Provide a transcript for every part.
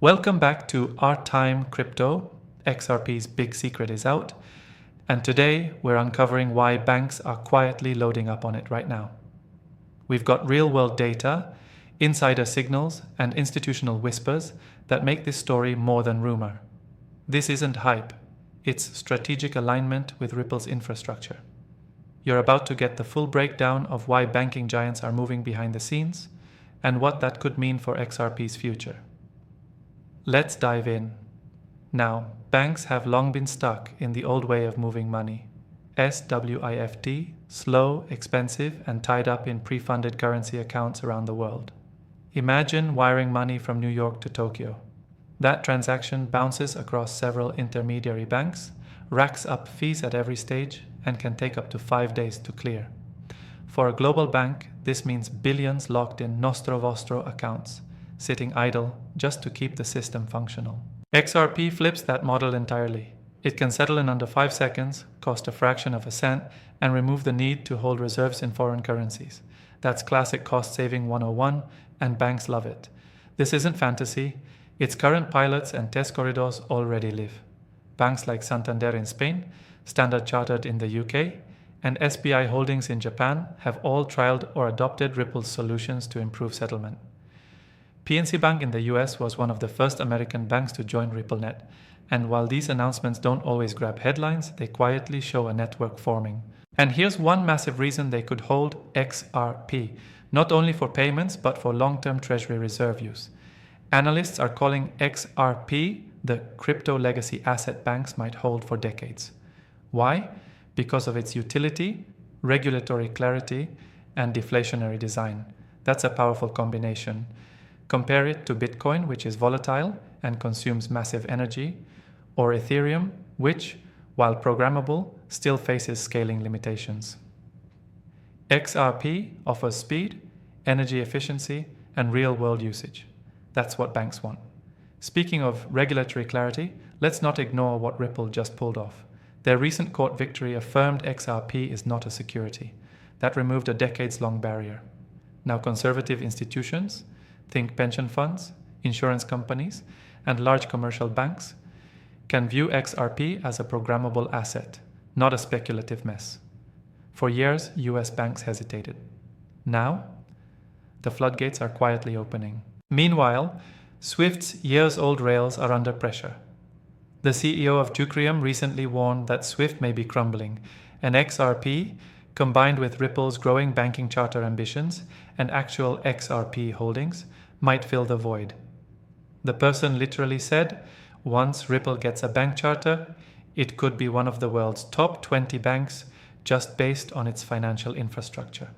Welcome back to Our Time Crypto. XRP's big secret is out, and today we're uncovering why banks are quietly loading up on it right now. We've got real-world data, insider signals, and institutional whispers that make this story more than rumor. This isn't hype, it's strategic alignment with Ripple's infrastructure. You're about to get the full breakdown of why banking giants are moving behind the scenes and what that could mean for XRP's future. Let's dive in. Now, banks have long been stuck in the old way of moving money. SWIFT, slow, expensive, and tied up in pre-funded currency accounts around the world. Imagine wiring money from New York to Tokyo. That transaction bounces across several intermediary banks, racks up fees at every stage, and can take up to 5 days to clear. For a global bank, this means billions locked in nostro vostro accounts, sitting idle just to keep the system functional. XRP flips that model entirely. It can settle in under 5 seconds, cost a fraction of a cent, and remove the need to hold reserves in foreign currencies. That's classic cost-saving 101, and banks love it. This isn't fantasy. Its current pilots and test corridors already live. Banks like Santander in Spain, Standard Chartered in the UK, and SBI Holdings in Japan have all trialed or adopted Ripple's solutions to improve settlement. PNC Bank in the US was one of the first American banks to join RippleNet, and while these announcements don't always grab headlines, they quietly show a network forming. And here's one massive reason they could hold XRP, not only for payments but for long-term treasury reserve use. Analysts are calling XRP the crypto legacy asset banks might hold for decades. Why? Because of its utility, regulatory clarity, and deflationary design. That's a powerful combination. Compare it to Bitcoin, which is volatile and consumes massive energy, or Ethereum, which, while programmable, still faces scaling limitations. XRP offers speed, energy efficiency, and real-world usage. That's what banks want. Speaking of regulatory clarity, let's not ignore what Ripple just pulled off. Their recent court victory affirmed XRP is not a security. That removed a decades-long barrier. Now conservative institutions, think pension funds, insurance companies, and large commercial banks, can view XRP as a programmable asset, not a speculative mess. For years, US banks hesitated. Now, the floodgates are quietly opening. Meanwhile, Swift's years-old rails are under pressure. The CEO of Teucrium recently warned that Swift may be crumbling, and XRP, combined with Ripple's growing banking charter ambitions and actual XRP holdings, might fill the void. The person literally said, once Ripple gets a bank charter, it could be one of the world's top 20 banks just based on its financial infrastructure.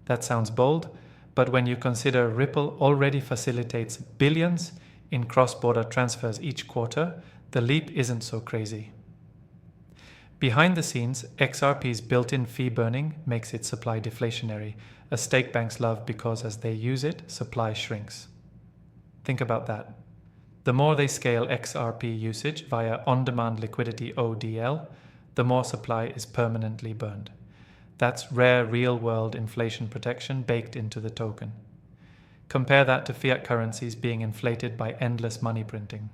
That sounds bold, but when you consider Ripple already facilitates billions in cross-border transfers each quarter, the leap isn't so crazy. Behind the scenes, XRP's built-in fee burning makes its supply deflationary, a stake banks love because as they use it, supply shrinks. Think about that. The more they scale XRP usage via on-demand liquidity ODL, the more supply is permanently burned. That's rare real-world inflation protection baked into the token. Compare that to fiat currencies being inflated by endless money printing.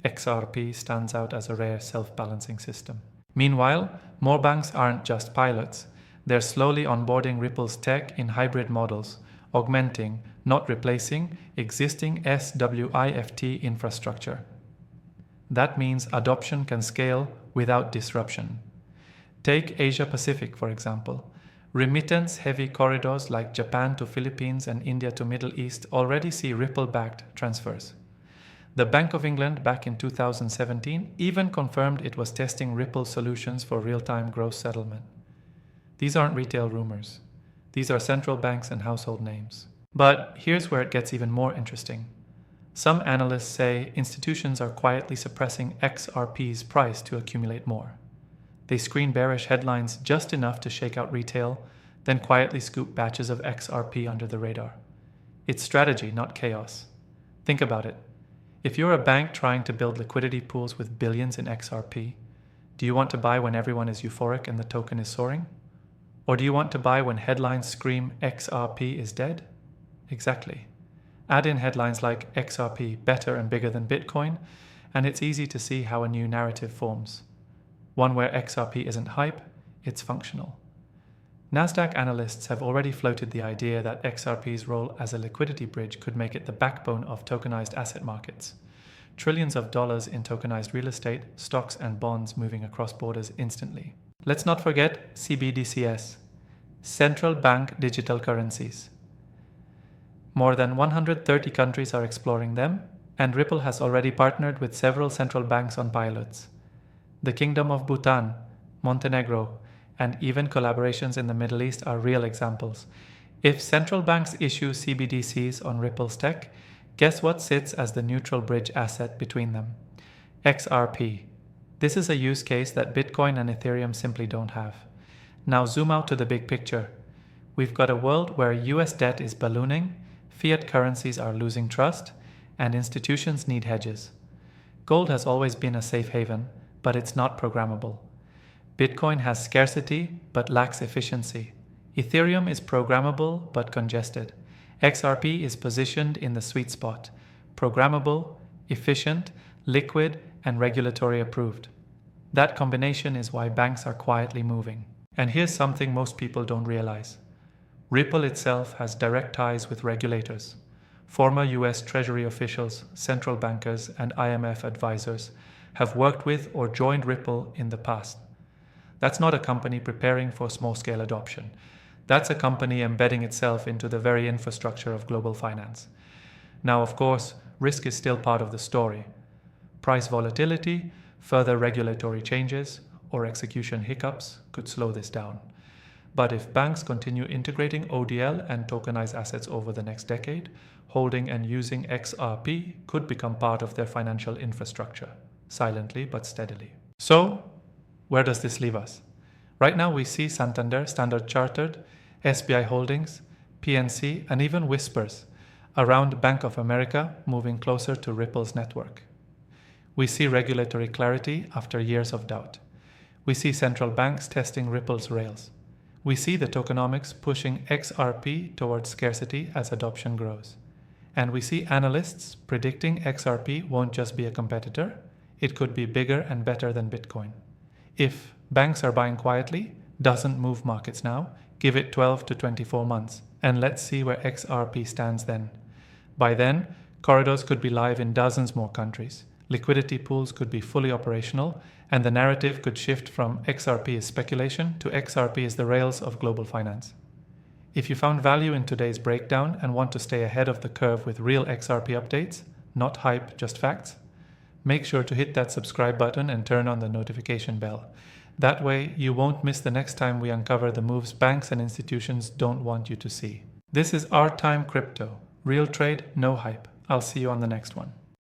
XRP stands out as a rare self-balancing system. Meanwhile, more banks aren't just pilots. They're slowly onboarding Ripple's tech in hybrid models, augmenting, not replacing, existing SWIFT infrastructure. That means adoption can scale without disruption. Take Asia Pacific, for example. Remittance-heavy corridors like Japan to Philippines and India to Middle East already see Ripple-backed transfers. The Bank of England back in 2017 even confirmed it was testing Ripple solutions for real-time gross settlement. These aren't retail rumors. These are central banks and household names. But here's where it gets even more interesting. Some analysts say institutions are quietly suppressing XRP's price to accumulate more. They screen bearish headlines just enough to shake out retail, then quietly scoop batches of XRP under the radar. It's strategy, not chaos. Think about it. If you're a bank trying to build liquidity pools with billions in XRP, do you want to buy when everyone is euphoric and the token is soaring? Or do you want to buy when headlines scream XRP is dead? Exactly. Add in headlines like XRP better and bigger than Bitcoin, and it's easy to see how a new narrative forms. One where XRP isn't hype, it's functional. Nasdaq analysts have already floated the idea that XRP's role as a liquidity bridge could make it the backbone of tokenized asset markets. Trillions of dollars in tokenized real estate, stocks and bonds moving across borders instantly. Let's not forget CBDCs, central bank digital currencies. More than 130 countries are exploring them, and Ripple has already partnered with several central banks on pilots. The Kingdom of Bhutan, Montenegro, and even collaborations in the Middle East are real examples. If central banks issue CBDCs on Ripple's tech, guess what sits as the neutral bridge asset between them? XRP. This is a use case that Bitcoin and Ethereum simply don't have. Now zoom out to the big picture. We've got a world where US debt is ballooning, fiat currencies are losing trust, and institutions need hedges. Gold has always been a safe haven, but it's not programmable. Bitcoin has scarcity, but lacks efficiency. Ethereum is programmable, but congested. XRP is positioned in the sweet spot: programmable, efficient, liquid, and regulatory approved. That combination is why banks are quietly moving. And here's something most people don't realize. Ripple itself has direct ties with regulators. Former US Treasury officials, central bankers, and IMF advisors have worked with or joined Ripple in the past. That's not a company preparing for small-scale adoption. That's a company embedding itself into the very infrastructure of global finance. Now, of course, risk is still part of the story. Price volatility, further regulatory changes, or execution hiccups could slow this down. But if banks continue integrating ODL and tokenized assets over the next decade, holding and using XRP could become part of their financial infrastructure, silently but steadily. So, where does this leave us? Right now we see Santander, Standard Chartered, SBI Holdings, PNC, and even whispers around Bank of America moving closer to Ripple's network. We see regulatory clarity after years of doubt. We see central banks testing Ripple's rails. We see the tokenomics pushing XRP towards scarcity as adoption grows. And we see analysts predicting XRP won't just be a competitor, it could be bigger and better than Bitcoin. If banks are buying quietly, doesn't move markets now, give it 12 to 24 months, and let's see where XRP stands then. By then, corridors could be live in dozens more countries, liquidity pools could be fully operational, and the narrative could shift from XRP is speculation to XRP is the rails of global finance. If you found value in today's breakdown and want to stay ahead of the curve with real XRP updates, not hype, just facts, make sure to hit that subscribe button and turn on the notification bell. That way, you won't miss the next time we uncover the moves banks and institutions don't want you to see. This is Our Time Crypto. Real trade, no hype. I'll see you on the next one.